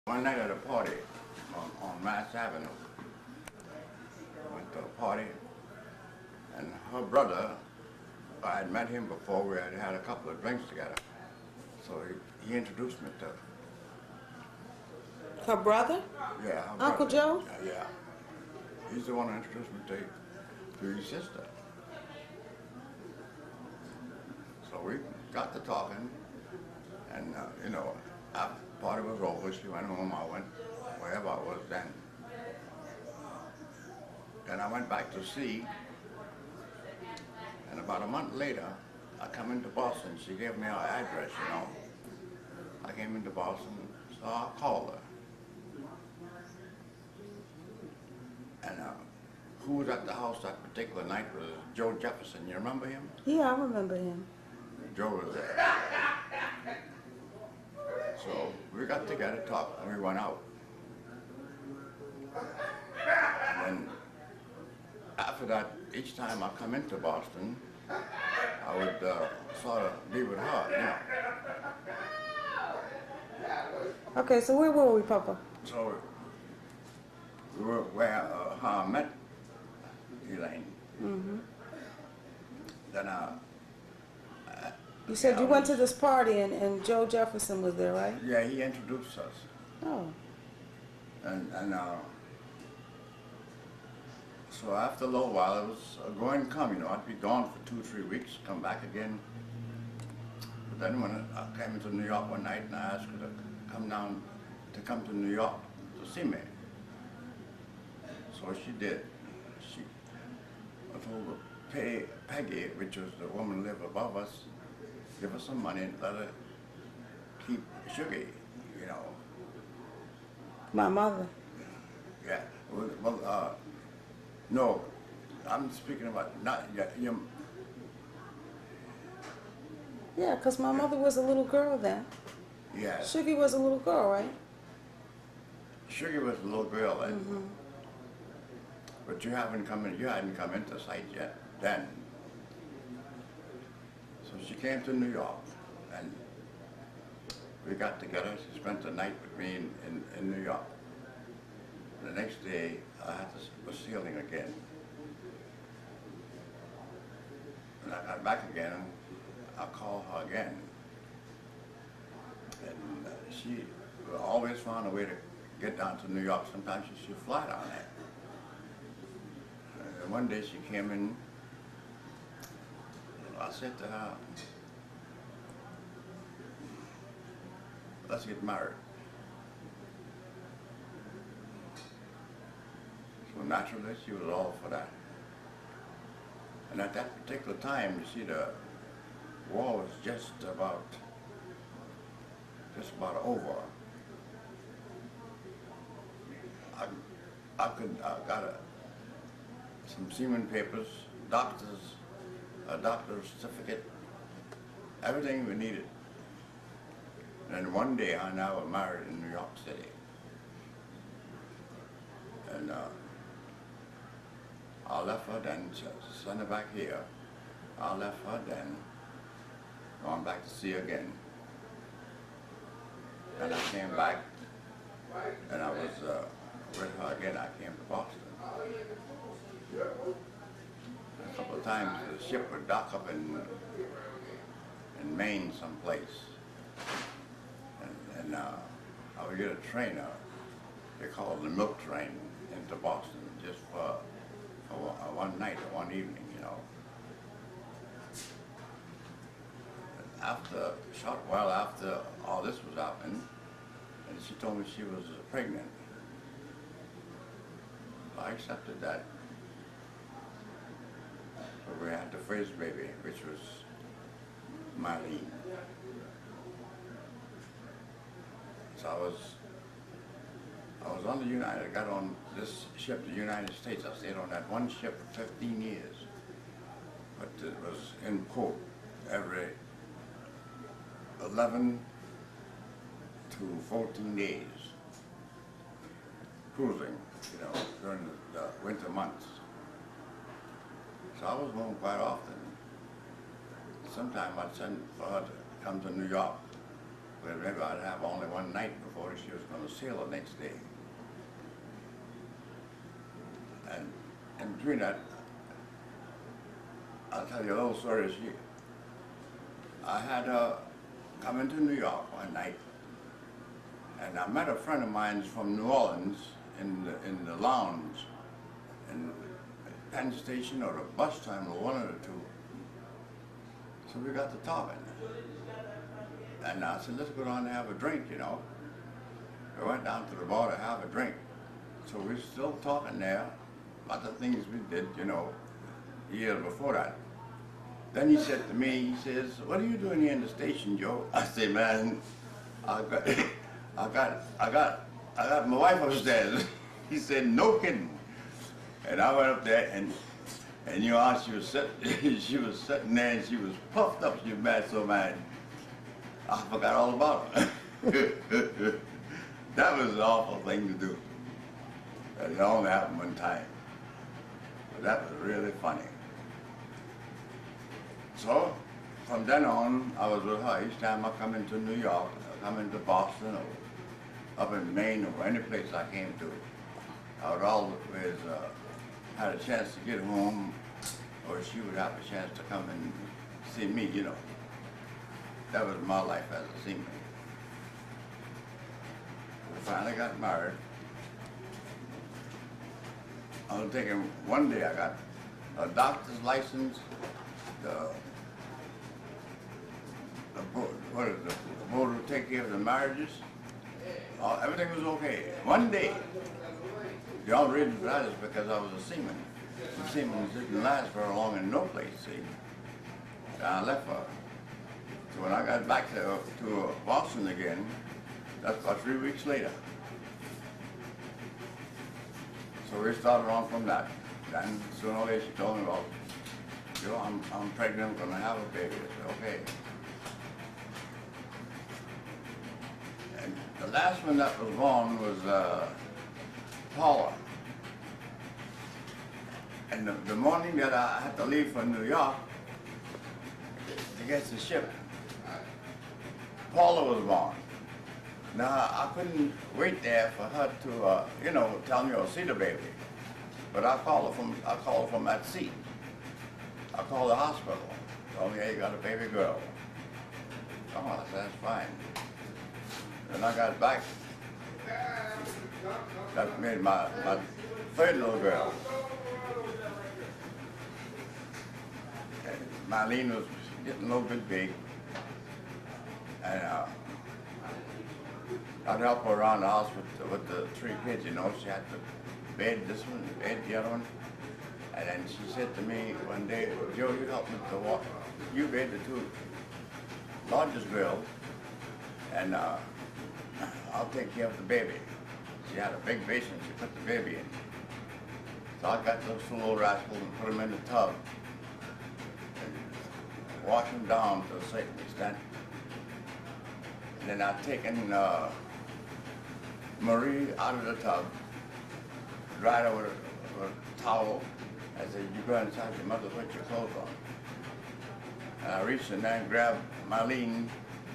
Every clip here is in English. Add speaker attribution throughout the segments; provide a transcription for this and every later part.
Speaker 1: One night at a party on Mass Avenue, went to a party, and her brother, I had met him before, we had had a couple of drinks together, so he introduced me to her.
Speaker 2: Her brother?
Speaker 1: Yeah, her
Speaker 2: Uncle
Speaker 1: brother.
Speaker 2: Joe?
Speaker 1: Yeah. He's the one who introduced me to your sister. So we got to talking, and after the party was over, she went home, I went wherever I was then. Then I went back to sea, and about a month later, I come into Boston. She gave me her address, I came into Boston, so I called her. And who was at the house that particular night was Joe Jefferson. You remember him?
Speaker 2: Yeah, I remember him.
Speaker 1: Joe was there. So we got together, talked, and we went out. And then after that, each time I come into Boston, I would sort of be with her,
Speaker 2: Okay, so where were we, Papa?
Speaker 1: So we were where how I met Elaine.
Speaker 2: Mm-hmm.
Speaker 1: Then
Speaker 2: You said you went to this party and Joe Jefferson was there, right?
Speaker 1: yeah, he introduced us.
Speaker 2: Oh.
Speaker 1: And so after a little while, it was a go and come, I'd be gone for 2 or 3 weeks, come back again. But then when I came into New York one night and I asked her to come to New York to see me. So she did. I told her, Peggy, which was the woman who lived above us, give her some money and let her keep Sugar,
Speaker 2: My mother.
Speaker 1: Yeah. Well, no, I'm speaking about not your.
Speaker 2: Yeah, because my mother was a little girl then.
Speaker 1: Yeah.
Speaker 2: Sugar was a little girl, right?
Speaker 1: Sugar was a little girl then.
Speaker 2: Mm-hmm.
Speaker 1: But you hadn't come into sight yet then. So she came to New York, and we got together. She spent the night with me in New York. The next day, I had to go sailing again. When I got back again, I called her again. And she always found a way to get down to New York. Sometimes she should fly down there. And one day she came in, I said to her, let's get married. So naturally, she was all for that. And at that particular time, you see, the war was just about over. I got some seaman papers, a doctor's certificate, everything we needed. And then one day, I and I were married in New York City. And I left her then, sent her back here. I left her then, gone back to sea again. And I came back, and I was with her again. I came to Boston. A couple of times the ship would dock up in Maine someplace. And I would get a train, they call it the milk train, into Boston just for one night or one evening, After a short while after all this was happening, and she told me she was pregnant. I accepted that. So we had the first baby, which was Marlene. So I was on I got on this ship, the United States. I stayed on that one ship for 15 years. But it was in port every 11 to 14 days, cruising, during the winter months. So I was home quite often. Sometime I'd send for her to come to New York Well, maybe I'd have only one night before she was going to sail the next day. And in between that, I'll tell you a little story. I had come into New York one night, and I met a friend of mine from New Orleans in the lounge, in the Penn Station or the bus terminal, one of the two. So we got to talking. And I said, let's go down and have a drink, you know. We went down to the bar to have a drink. So we're still talking there about the things we did, you know, the year before that. Then he said to me, he says, what are you doing here in the station, Joe? I said, man, I got my wife upstairs. He said, no kidding. And I went up there and you know how she was sitting there and she was puffed up, she was mad, so mad. I forgot all about her. That was an awful thing to do. It only happened one time. But that was really funny. So, from then on, I was with her. Each time I come into New York, I come into Boston, or up in Maine, or any place I came to, I would always had a chance to get home, or she would have a chance to come and see me, you know. That was my life as a seaman. We finally got married. I was thinking one day I got a doctor's license, the board would take care of the marriages. Everything was okay. One day, the only reason for that is because I was a seaman. The seamen didn't last very long in no place, see. And I left her. So when I got back to Boston again, that's about 3 weeks later. So we started on from that. Then sooner or later she told me, well, Joe, I'm pregnant, I'm gonna have a baby. I said, okay. And the last one that was born was Paula. And the morning that I had to leave for New York to get the ship, Paula was born. Now, I couldn't wait there for her to, you know, tell me or see the baby. But I called her from that seat. I called the hospital. Told me, hey, you got a baby girl. Oh, I said, that's fine. Then I got back. That made my third little girl. And Marlene was getting a little bit big. And I'd help her around the house with the 3 kids, you know. She had the bed, this one, the bed, the other one. And then she said to me one day, Joe, you help me to walk. You bed the 2 largest girls, and I'll take care of the baby. She had a big basin, she put the baby in. So I got those 2 little rascals and put them in the tub and wash them down to a certain extent. And then I'd taken Marie out of the tub, dried her with a towel. I said, you go inside your mother, put your clothes on. And I reached in there and grabbed Marlene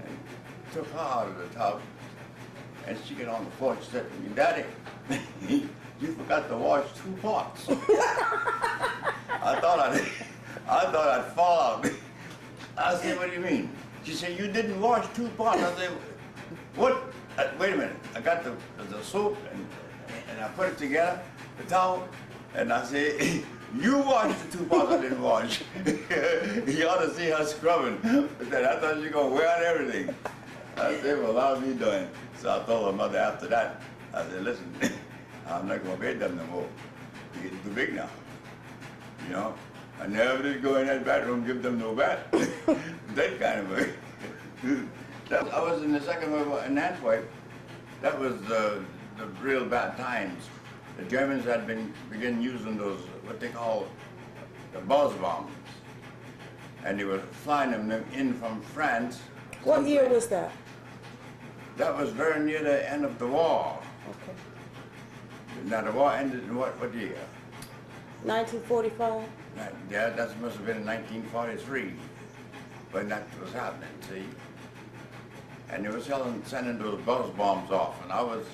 Speaker 1: and took her out of the tub. And she got on the porch and said to me, Daddy, you forgot to wash 2 pots. I thought I'd fall out. I said, what do you mean? She said, you didn't wash 2 pots. I said, what? Wait a minute. I got the soap and I put it together, the towel, and I said, you washed the 2 pots I didn't wash. You ought to see her scrubbing. I said, I thought you were going to wear out everything. I said, well, how's me doing? So I told her mother after that, I said, listen, I'm not going to bathe them no more. You're getting too big now. You know? I never did go in that bathroom and give them no bath. That kind of way. I was in the Second World War in Antwerp. That was the real bad times. The Germans had begun using those, what they call the buzz bombs. And they were flying them in from France.
Speaker 2: What year was that?
Speaker 1: That was very near the end of the war.
Speaker 2: Okay.
Speaker 1: Now the war ended in what year?
Speaker 2: 1945?
Speaker 1: Yeah, that must have been in 1943 when that was happening, see? and they were sending those buzz bombs off, and I was